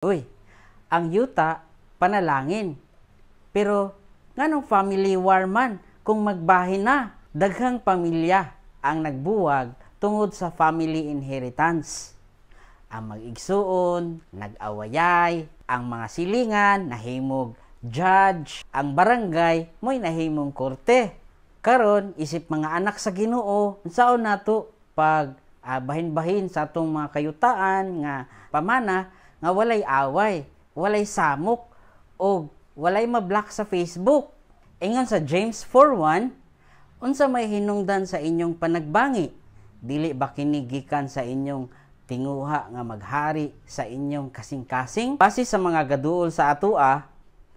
Uy, ang yuta, panalangin. Pero, nganong family war man kung magbahin na? Daghang pamilya ang nagbuwag tungod sa family inheritance. Ang mag-igsuon, nag-awayay, ang mga silingan, nahimog judge, ang barangay, mo'y nahimong korte. Karon isip mga anak sa Ginoo, unsaon nato pag bahin-bahin sa atong mga kayutaan nga pamana nga walay away, walay samok o walay mablock sa Facebook. Ingon sa James 4:1, unsa may hinungdan sa inyong panagbangi? Dili ba kini gikan sa inyong tinguha nga maghari sa inyong kasing-kasing? Base sa mga gaduol sa atua,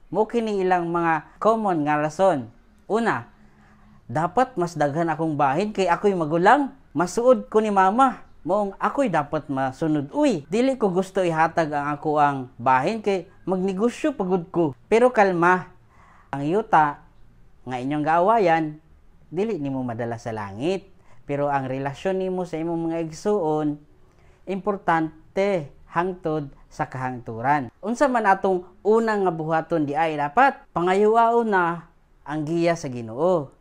mo kini ilang mga common nga rason. Una, dapat mas daghan akong bahin kay ako'y magulang. Masuod ko ni mama. Moong ako'y dapat masunod. Uy, dili ko gusto ihatag ang ako ang bahin kay magnegosyo pagud ko. Pero kalma, ang yuta nga inyong gaawayan, dili nimo madala sa langit. Pero ang relasyon nimo sa imong mga igsuon, importante hangtod sa kahangturan. Unsa man atong unang nga buhaton di ay dapat pangayuwaon na ang giya sa Ginoo.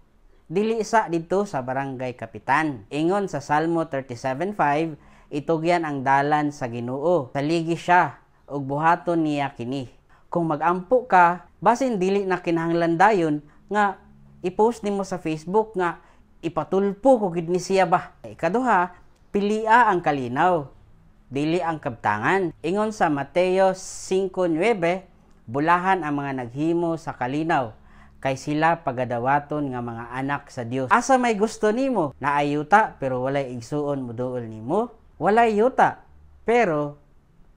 Dili isa dito sa barangay kapitan. Ingon sa Salmo 37:5, itugyan ang dalan sa Ginoo. Saligi siya ug buhaton niya kini. Kung magampo ka, basin dili na kinahanglan dayon nga i-post nimo sa Facebook nga ipatulpo ko gid ni siya ba. Ikaduha, pilia ang kalinaw, dili ang kabtangan. Ingon sa Mateo 5:9, bulahan ang mga naghimo sa kalinaw, kay sila pagadawaton nga mga anak sa Dios. Asa may gusto nimo? Naay yuta pero walay igsuon muduol nimo? Walay yuta pero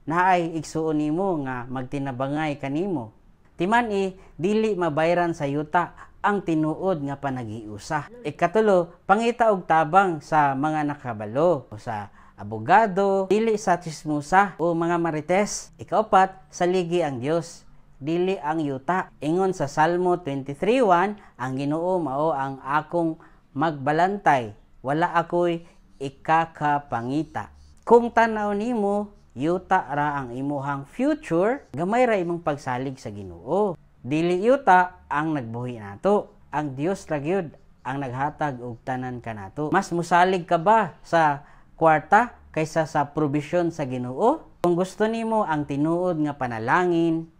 naay igsuon nimo nga magtinabangay kanimo. Timan-i dili mabayran sa yuta ang tinuod nga panagiusa. Ikatulo, pangita og tabang sa mga nakabalo o sa abogado, dili sa chismosa o mga marites. Ikaapat, saligi ang Dios, dili ang yuta. Ingon sa Salmo 23:1, ang Ginoo mao ang akong magbalantay, wala ako'y ikakapangita. Kung tanaw nimo, yuta ra ang imuhang future, gamay ra imong pagsalig sa Ginoo. Dili yuta ang nagbuhi nato. Ang Dios ra gyud ang naghatag og tanan kanato. Mas musalig ka ba sa kwarta kaysa sa provision sa Ginoo? Kung gusto nimo ang tinuod nga panalangin,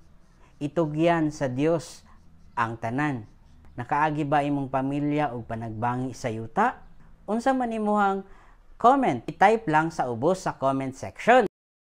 itugyan sa Dios ang tanan. Nakaagi ba imong pamilya og panagbangi sa yuta? Unsa man imong comment? I-type lang sa ubos sa comment section.